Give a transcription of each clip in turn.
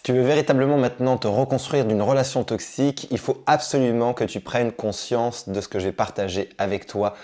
Si tu veux véritablement maintenant te reconstruire d'une relation toxique, il faut absolument que tu prennes conscience de ce que je vais partager avec toi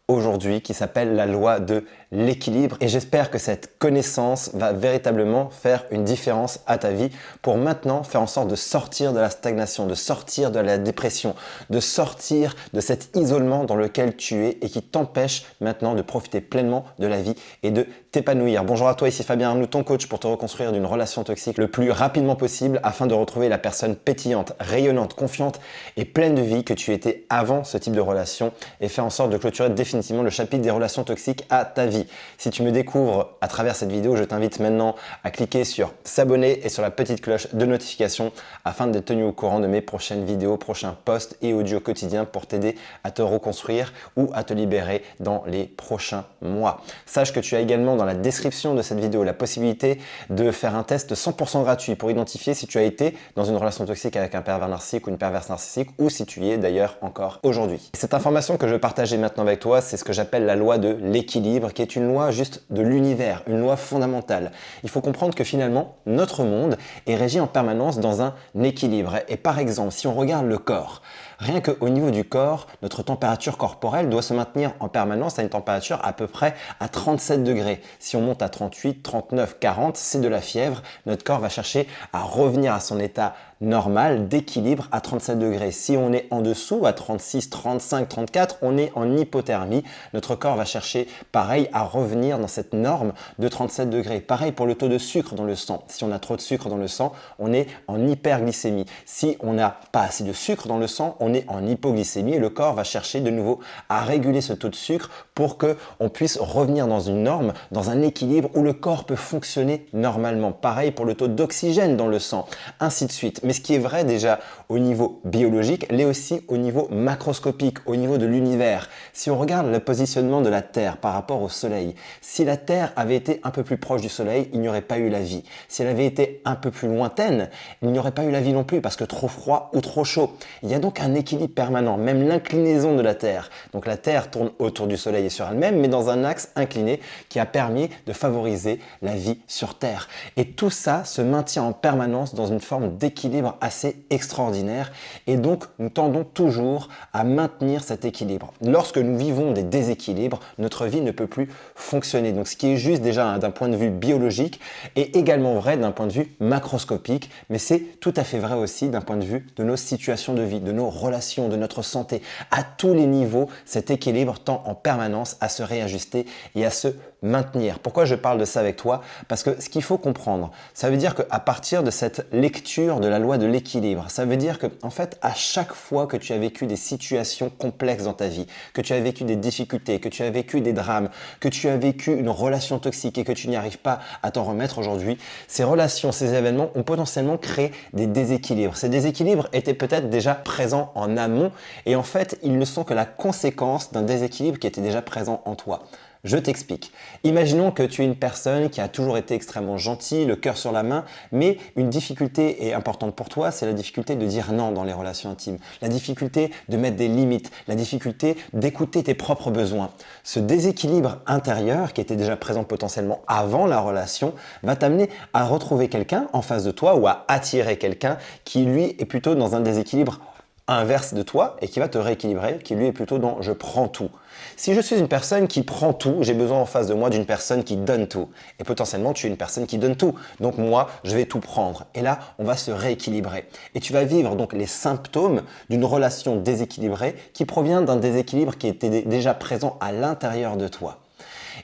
aujourd'hui, qui s'appelle la loi de l'équilibre. Et j'espère que cette connaissance va véritablement faire une différence à ta vie pour maintenant faire en sorte de sortir de la stagnation, de sortir de la dépression, de sortir de cet isolement dans lequel tu es et qui t'empêche maintenant de profiter pleinement de la vie et de t'épanouir. Bonjour à toi, ici Fabien Arnoux, ton coach pour te reconstruire d'une relation toxique le plus rapidement possible afin de retrouver la personne pétillante, rayonnante, confiante et pleine de vie que tu étais avant ce type de relation et faire en sorte de clôturer définitivement le chapitre des relations toxiques à ta vie. Si tu me découvres à travers cette vidéo, je t'invite maintenant à cliquer sur s'abonner et sur la petite cloche de notification afin d'être tenu au courant de mes prochaines vidéos, prochains posts et audios quotidiens pour t'aider à te reconstruire ou à te libérer dans les prochains mois. Sache que tu as également dans la description de cette vidéo la possibilité de faire un test 100% gratuit pour identifier si tu as été dans une relation toxique avec un pervers narcissique ou une perverse narcissique ou si tu y es d'ailleurs encore aujourd'hui. Cette information que je veux partager maintenant avec toi, c'est ce que j'appelle la loi de l'équilibre, qui est une loi juste de l'univers, une loi fondamentale. Il faut comprendre que finalement, notre monde est régi en permanence dans un équilibre. Et par exemple, si on regarde le corps, rien qu'au niveau du corps, notre température corporelle doit se maintenir en permanence à une température à peu près à 37 degrés. Si on monte à 38, 39, 40, c'est de la fièvre. Notre corps va chercher à revenir à son état normal d'équilibre à 37 degrés. Si on est en dessous à 36, 35, 34, on est en hypothermie. Notre corps va chercher pareil à revenir dans cette norme de 37 degrés. Pareil pour le taux de sucre dans le sang. Si on a trop de sucre dans le sang, on est en hyperglycémie. Si on n'a pas assez de sucre dans le sang, on est en hypoglycémie et le corps va chercher de nouveau à réguler ce taux de sucre pour que on puisse revenir dans une norme, dans un équilibre où le corps peut fonctionner normalement. Pareil pour le taux d'oxygène dans le sang, ainsi de suite. Mais ce qui est vrai déjà au niveau biologique, l'est aussi au niveau macroscopique, au niveau de l'univers. Si on regarde le positionnement de la Terre par rapport au Soleil, si la Terre avait été un peu plus proche du Soleil, il n'y aurait pas eu la vie. Si elle avait été un peu plus lointaine, il n'y aurait pas eu la vie non plus parce que trop froid ou trop chaud. Il y a donc un équilibre permanent, même l'inclinaison de la Terre. Donc la Terre tourne autour du Soleil et sur elle-même, mais dans un axe incliné qui a permis de favoriser la vie sur Terre. Et tout ça se maintient en permanence dans une forme d'équilibre assez extraordinaire et donc nous tendons toujours à maintenir cet équilibre. Lorsque nous vivons des déséquilibres, notre vie ne peut plus fonctionner. Donc ce qui est juste déjà d'un point de vue biologique est également vrai d'un point de vue macroscopique, mais c'est tout à fait vrai aussi d'un point de vue de nos situations de vie, de nos relations, de notre santé. À tous les niveaux, cet équilibre tend en permanence à se réajuster et à se maintenir. Pourquoi je parle de ça avec toi? Parce que ce qu'il faut comprendre, ça veut dire qu'à partir de cette lecture de la loi de l'équilibre, ça veut dire que en fait, à chaque fois que tu as vécu des situations complexes dans ta vie, que tu as vécu des difficultés, que tu as vécu des drames, que tu as vécu une relation toxique et que tu n'y arrives pas à t'en remettre aujourd'hui, ces relations, ces événements ont potentiellement créé des déséquilibres. Ces déséquilibres étaient peut-être déjà présents en amont et en fait, ils ne sont que la conséquence d'un déséquilibre qui était déjà présent en toi. Je t'explique. Imaginons que tu es une personne qui a toujours été extrêmement gentille, le cœur sur la main, mais une difficulté est importante pour toi, c'est la difficulté de dire non dans les relations intimes, la difficulté de mettre des limites, la difficulté d'écouter tes propres besoins. Ce déséquilibre intérieur qui était déjà présent potentiellement avant la relation va t'amener à retrouver quelqu'un en face de toi ou à attirer quelqu'un qui lui est plutôt dans un déséquilibre inverse de toi et qui va te rééquilibrer, qui lui est plutôt dans « je prends tout ». Si je suis une personne qui prend tout, j'ai besoin en face de moi d'une personne qui donne tout. Et potentiellement, tu es une personne qui donne tout. Donc moi, je vais tout prendre. Et là, on va se rééquilibrer. Et tu vas vivre donc les symptômes d'une relation déséquilibrée qui provient d'un déséquilibre qui était déjà présent à l'intérieur de toi.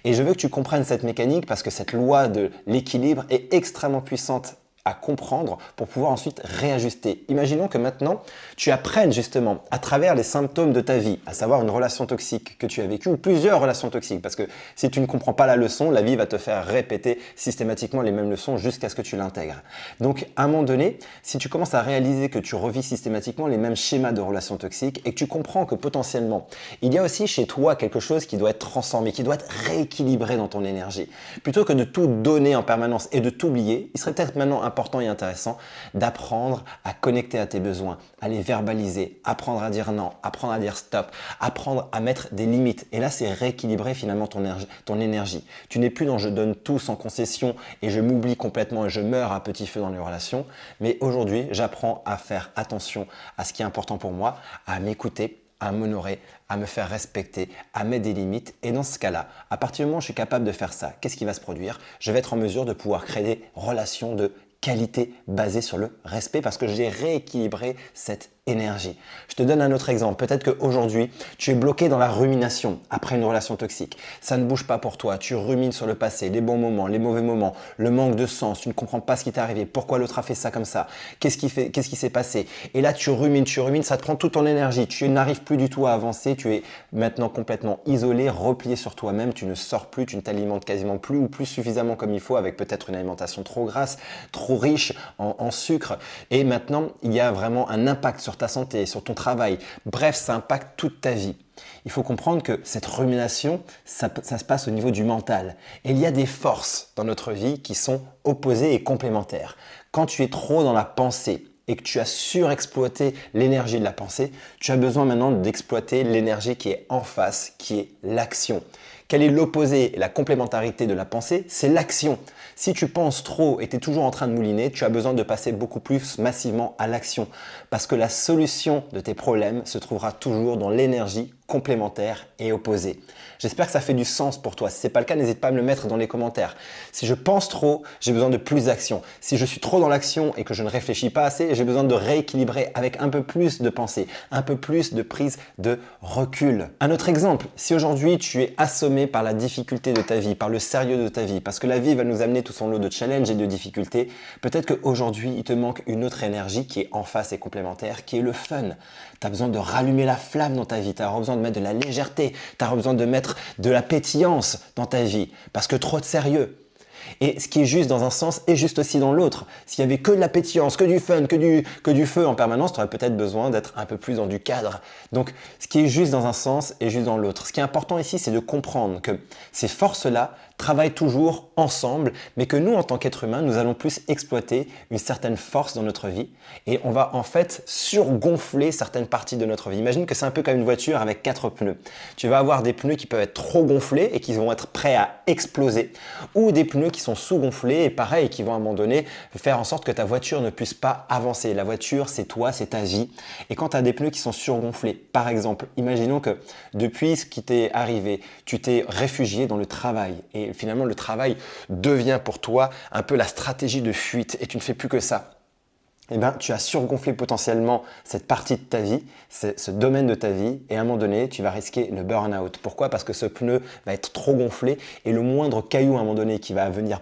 Et je veux que tu comprennes cette mécanique parce que cette loi de l'équilibre est extrêmement puissante à comprendre pour pouvoir ensuite réajuster. Imaginons que maintenant, tu apprennes justement à travers les symptômes de ta vie, à savoir une relation toxique que tu as vécue ou plusieurs relations toxiques, parce que si tu ne comprends pas la leçon, la vie va te faire répéter systématiquement les mêmes leçons jusqu'à ce que tu l'intègres. Donc, à un moment donné, si tu commences à réaliser que tu revis systématiquement les mêmes schémas de relations toxiques et que tu comprends que potentiellement, il y a aussi chez toi quelque chose qui doit être transformé, qui doit être rééquilibré dans ton énergie. Plutôt que de tout donner en permanence et de t'oublier, il serait peut-être maintenant important et intéressant d'apprendre à connecter à tes besoins, à les verbaliser, apprendre à dire non, apprendre à dire stop, apprendre à mettre des limites. Et là, c'est rééquilibrer finalement ton énergie. Tu n'es plus dans je donne tout sans concession et je m'oublie complètement et je meurs à petit feu dans les relations. Mais aujourd'hui, j'apprends à faire attention à ce qui est important pour moi, à m'écouter, à m'honorer, à me faire respecter, à mettre des limites. Et dans ce cas-là, à partir du moment où je suis capable de faire ça, qu'est-ce qui va se produire? Je vais être en mesure de pouvoir créer des relations de qualité basées sur le respect parce que j'ai rééquilibré cette énergie. Je te donne un autre exemple. Peut-être qu'aujourd'hui, tu es bloqué dans la rumination après une relation toxique. Ça ne bouge pas pour toi. Tu rumines sur le passé, les bons moments, les mauvais moments, le manque de sens. Tu ne comprends pas ce qui t'est arrivé. Pourquoi l'autre a fait ça comme ça? Qu'est-ce qui s'est passé? Et là, tu rumines, ça te prend toute ton énergie. Tu n'arrives plus du tout à avancer. Tu es maintenant complètement isolé, replié sur toi-même. Tu ne sors plus, tu ne t'alimentes quasiment plus ou plus suffisamment comme il faut avec peut-être une alimentation trop grasse, trop riche en sucre. Et maintenant, il y a vraiment un impact sur ta santé, sur ton travail. Bref, ça impacte toute ta vie. Il faut comprendre que cette rumination, ça se passe au niveau du mental. Et il y a des forces dans notre vie qui sont opposées et complémentaires. Quand tu es trop dans la pensée et que tu as surexploité l'énergie de la pensée, tu as besoin maintenant d'exploiter l'énergie qui est en face, qui est l'action. Quel est l'opposé et la complémentarité de la pensée? C'est l'action. Si tu penses trop et tu es toujours en train de mouliner, tu as besoin de passer beaucoup plus massivement à l'action parce que la solution de tes problèmes se trouvera toujours dans l'énergie complémentaire et opposée. J'espère que ça fait du sens pour toi. Si ce n'est pas le cas, n'hésite pas à me le mettre dans les commentaires. Si je pense trop, j'ai besoin de plus d'action. Si je suis trop dans l'action et que je ne réfléchis pas assez, j'ai besoin de rééquilibrer avec un peu plus de pensée, un peu plus de prise de recul. Un autre exemple, si aujourd'hui tu es assommé par la difficulté de ta vie, par le sérieux de ta vie, parce que la vie va nous amener tout son lot de challenges et de difficultés, peut-être qu'aujourd'hui il te manque une autre énergie qui est en face et complémentaire, qui est le fun. Tu as besoin de rallumer la flamme dans ta vie, tu as besoin de mettre de la légèreté, tu as besoin de mettre de la pétillance dans ta vie, parce que trop de sérieux. Et ce qui est juste dans un sens est juste aussi dans l'autre. S'il y avait que de la pétillance, que du fun, que du feu en permanence, tu aurais peut-être besoin d'être un peu plus dans du cadre. Donc, ce qui est juste dans un sens est juste dans l'autre. Ce qui est important ici, c'est de comprendre que ces forces-là travaillent toujours ensemble, mais que nous, en tant qu'êtres humains, nous allons plus exploiter une certaine force dans notre vie et on va en fait surgonfler certaines parties de notre vie. Imagine que c'est un peu comme une voiture avec 4 pneus. Tu vas avoir des pneus qui peuvent être trop gonflés et qui vont être prêts à exploser, ou des pneus qui sont sous-gonflés et pareil, qui vont à un moment donné faire en sorte que ta voiture ne puisse pas avancer. La voiture, c'est toi, c'est ta vie. Et quand tu as des pneus qui sont surgonflés, par exemple, imaginons que depuis ce qui t'est arrivé, tu t'es réfugié dans le travail et finalement le travail devient pour toi un peu la stratégie de fuite et tu ne fais plus que ça. Eh bien, tu as surgonflé potentiellement cette partie de ta vie, ce domaine de ta vie, et à un moment donné, tu vas risquer le burn-out. Pourquoi? Parce que ce pneu va être trop gonflé et le moindre caillou à un moment donné qui va venir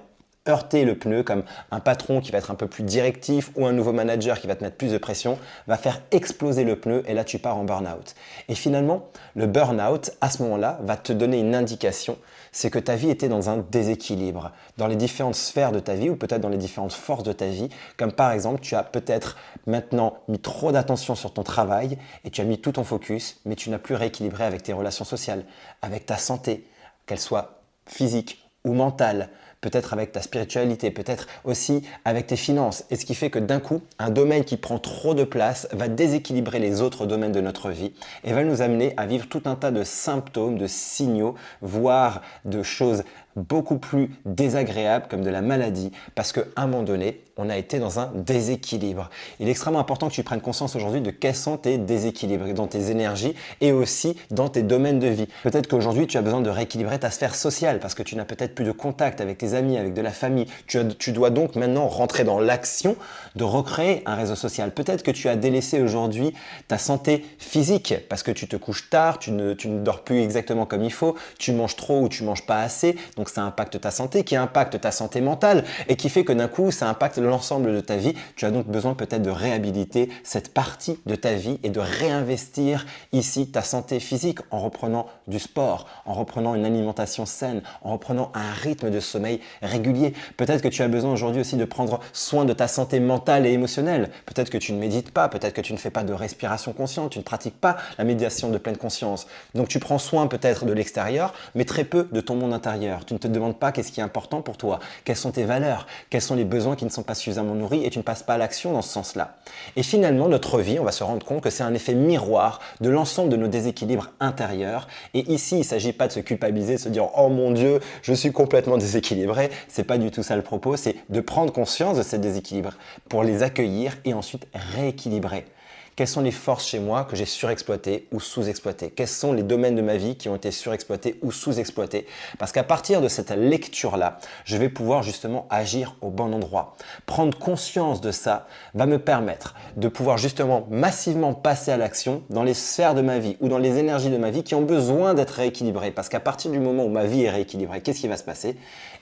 heurter le pneu, comme un patron qui va être un peu plus directif ou un nouveau manager qui va te mettre plus de pression, va faire exploser le pneu et là tu pars en burn-out. Et finalement, le burn-out, à ce moment-là, va te donner une indication, c'est que ta vie était dans un déséquilibre dans les différentes sphères de ta vie ou peut-être dans les différentes forces de ta vie, comme par exemple, tu as peut-être maintenant mis trop d'attention sur ton travail et tu as mis tout ton focus, mais tu n'as plus rééquilibré avec tes relations sociales, avec ta santé, qu'elle soit physique ou mentale, peut-être avec ta spiritualité, peut-être aussi avec tes finances. Et ce qui fait que d'un coup, un domaine qui prend trop de place va déséquilibrer les autres domaines de notre vie et va nous amener à vivre tout un tas de symptômes, de signaux, voire de choses beaucoup plus désagréables comme de la maladie parce qu'à un moment donné, on a été dans un déséquilibre. Il est extrêmement important que tu prennes conscience aujourd'hui de quels sont tes déséquilibres dans tes énergies et aussi dans tes domaines de vie. Peut-être qu'aujourd'hui, tu as besoin de rééquilibrer ta sphère sociale parce que tu n'as peut-être plus de contact avec tes amis, avec de la famille. Tu dois donc maintenant rentrer dans l'action de recréer un réseau social. Peut-être que tu as délaissé aujourd'hui ta santé physique parce que tu te couches tard, tu ne dors plus exactement comme il faut, tu manges trop ou tu manges pas assez. Donc ça impacte ta santé, qui impacte ta santé mentale et qui fait que d'un coup, ça impacte l'ensemble de ta vie. Tu as donc besoin peut-être de réhabiliter cette partie de ta vie et de réinvestir ici ta santé physique en reprenant du sport, en reprenant une alimentation saine, en reprenant un rythme de sommeil régulier. Peut-être que tu as besoin aujourd'hui aussi de prendre soin de ta santé mentale et émotionnelle. Peut-être que tu ne médites pas, peut-être que tu ne fais pas de respiration consciente, tu ne pratiques pas la méditation de pleine conscience. Donc tu prends soin peut-être de l'extérieur, mais très peu de ton monde intérieur. Tu ne te demandes pas qu'est-ce qui est important pour toi, quelles sont tes valeurs, quels sont les besoins qui ne sont pas suffisamment nourris et tu ne passes pas à l'action dans ce sens-là. Et finalement, notre vie, on va se rendre compte que c'est un effet miroir de l'ensemble de nos déséquilibres intérieurs. Et ici, il ne s'agit pas de se culpabiliser, de se dire « Oh mon Dieu, je suis complètement déséquilibré ». C'est pas du tout ça le propos, c'est de prendre conscience de ces déséquilibres pour les accueillir et ensuite rééquilibrer. Quelles sont les forces chez moi que j'ai surexploitées ou sous-exploitées? Quels sont les domaines de ma vie qui ont été surexploités ou sous-exploités? Parce qu'à partir de cette lecture-là, je vais pouvoir justement agir au bon endroit. Prendre conscience de ça va me permettre de pouvoir justement massivement passer à l'action dans les sphères de ma vie ou dans les énergies de ma vie qui ont besoin d'être rééquilibrées. Parce qu'à partir du moment où ma vie est rééquilibrée, qu'est-ce qui va se passer?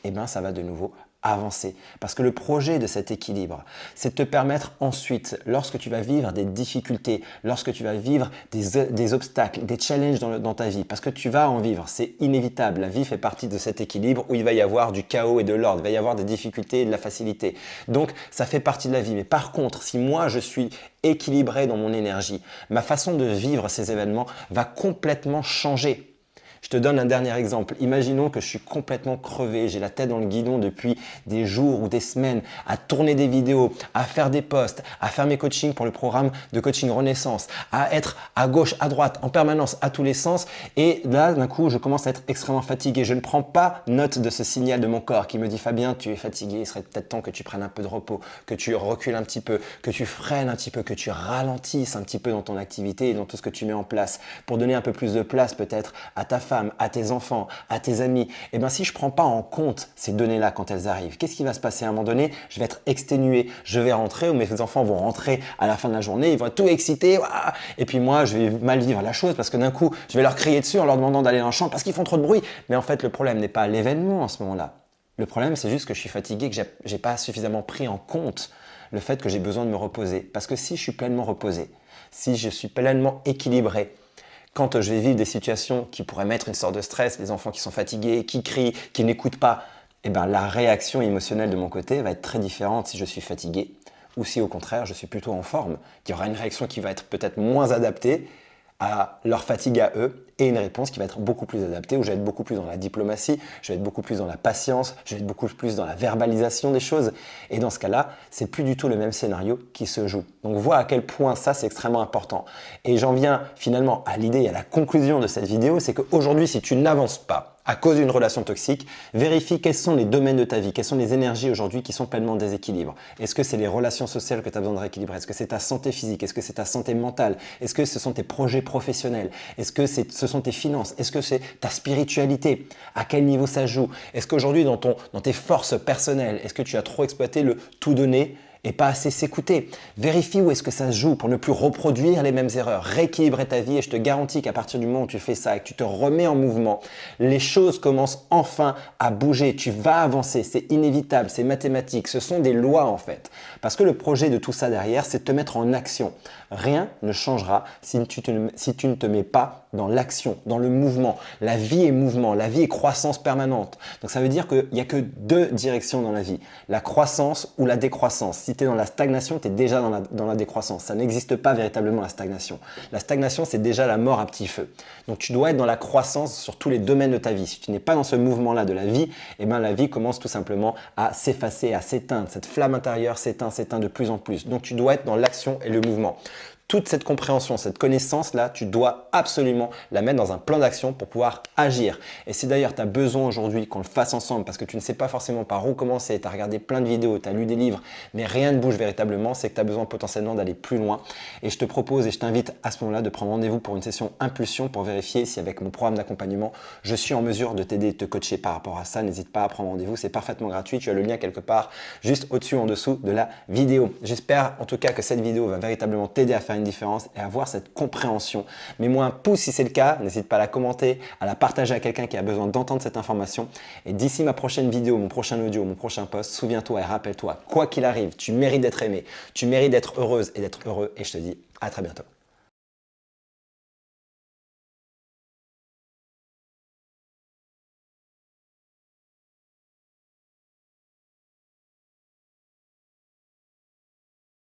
Eh bien, ça va de nouveau avancer. Parce que le projet de cet équilibre, c'est de te permettre ensuite, lorsque tu vas vivre des difficultés, lorsque tu vas vivre des obstacles, des challenges dans ta vie, parce que tu vas en vivre, c'est inévitable. La vie fait partie de cet équilibre où il va y avoir du chaos et de l'ordre, il va y avoir des difficultés et de la facilité. Donc, ça fait partie de la vie. Mais par contre, si moi, je suis équilibré dans mon énergie, ma façon de vivre ces événements va complètement changer. Je te donne un dernier exemple. Imaginons que je suis complètement crevé, j'ai la tête dans le guidon depuis des jours ou des semaines à tourner des vidéos, à faire des posts, à faire mes coachings pour le programme de coaching Renaissance, à être à gauche, à droite, en permanence, à tous les sens. Et là, d'un coup, je commence à être extrêmement fatigué. Je ne prends pas note de ce signal de mon corps qui me dit « Fabien, tu es fatigué, il serait peut-être temps que tu prennes un peu de repos, que tu recules un petit peu, que tu freines un petit peu, que tu ralentisses un petit peu dans ton activité et dans tout ce que tu mets en place pour donner un peu plus de place peut-être à ta femme, à tes enfants, à tes amis. Et bien si je ne prends pas en compte ces données-là quand elles arrivent, qu'est-ce qui va se passer à un moment donné? Je vais être exténué, je vais rentrer ou mes enfants vont rentrer à la fin de la journée, ils vont être tout excités et puis moi je vais mal vivre la chose parce que d'un coup je vais leur crier dessus en leur demandant d'aller dans le champ parce qu'ils font trop de bruit. Mais en fait le problème n'est pas l'événement en ce moment-là. Le problème c'est juste que je suis fatigué, que j'ai pas suffisamment pris en compte le fait que j'ai besoin de me reposer. Parce que si je suis pleinement reposé, si je suis pleinement équilibré, quand je vais vivre des situations qui pourraient mettre une sorte de stress, les enfants qui sont fatigués, qui crient, qui n'écoutent pas, eh ben, la réaction émotionnelle de mon côté va être très différente si je suis fatigué ou si au contraire je suis plutôt en forme. Il y aura une réaction qui va être peut-être moins adaptée à leur fatigue à eux et une réponse qui va être beaucoup plus adaptée où je vais être beaucoup plus dans la diplomatie, je vais être beaucoup plus dans la patience, je vais être beaucoup plus dans la verbalisation des choses. Et dans ce cas-là, c'est plus du tout le même scénario qui se joue. Donc vois à quel point ça c'est extrêmement important. Et j'en viens finalement à l'idée et à la conclusion de cette vidéo, c'est qu'aujourd'hui si tu n'avances pas à cause d'une relation toxique, vérifie quels sont les domaines de ta vie, quelles sont les énergies aujourd'hui qui sont pleinement en déséquilibre. Est-ce que c'est les relations sociales que tu as besoin de rééquilibrer? Est-ce que c'est ta santé physique? Est-ce que c'est ta santé mentale? Est-ce que ce sont tes projets professionnels? Est-ce que ce sont tes finances? Est-ce que c'est ta spiritualité? À quel niveau ça joue? Est-ce qu'aujourd'hui dans tes forces personnelles, est-ce que tu as trop exploité le tout donner et pas assez s'écouter? Vérifie où est-ce que ça se joue pour ne plus reproduire les mêmes erreurs. Rééquilibrer ta vie et je te garantis qu'à partir du moment où tu fais ça et que tu te remets en mouvement, les choses commencent enfin à bouger. Tu vas avancer, c'est inévitable, c'est mathématique. Ce sont des lois en fait. Parce que le projet de tout ça derrière, c'est de te mettre en action. Rien ne changera si tu ne te mets pas dans l'action, dans le mouvement. La vie est mouvement, la vie est croissance permanente. Donc ça veut dire qu'il n'y a que deux directions dans la vie, la croissance ou la décroissance. Si tu es dans la stagnation, tu es déjà dans la décroissance. Ça n'existe pas véritablement la stagnation. La stagnation, c'est déjà la mort à petit feu. Donc tu dois être dans la croissance sur tous les domaines de ta vie. Si tu n'es pas dans ce mouvement-là de la vie, eh bien la vie commence tout simplement à s'effacer, à s'éteindre. Cette flamme intérieure s'éteint de plus en plus. Donc tu dois être dans l'action et le mouvement. Toute cette compréhension, cette connaissance-là, tu dois absolument la mettre dans un plan d'action pour pouvoir agir. Et si d'ailleurs tu as besoin aujourd'hui qu'on le fasse ensemble parce que tu ne sais pas forcément par où commencer, tu as regardé plein de vidéos, tu as lu des livres, mais rien ne bouge véritablement, c'est que tu as besoin potentiellement d'aller plus loin. Et je te propose et je t'invite à ce moment-là de prendre rendez-vous pour une session impulsion pour vérifier si avec mon programme d'accompagnement, je suis en mesure de t'aider et de te coacher par rapport à ça. N'hésite pas à prendre rendez-vous, c'est parfaitement gratuit. Tu as le lien quelque part juste au-dessus, en dessous de la vidéo. J'espère en tout cas que cette vidéo va véritablement t'aider à faire une différence et avoir cette compréhension. Mets-moi un pouce si c'est le cas, n'hésite pas à la commenter, à la partager à quelqu'un qui a besoin d'entendre cette information. Et d'ici ma prochaine vidéo, mon prochain audio, mon prochain post, souviens-toi et rappelle-toi, quoi qu'il arrive, tu mérites d'être aimé, tu mérites d'être heureuse et d'être heureux et je te dis à très bientôt.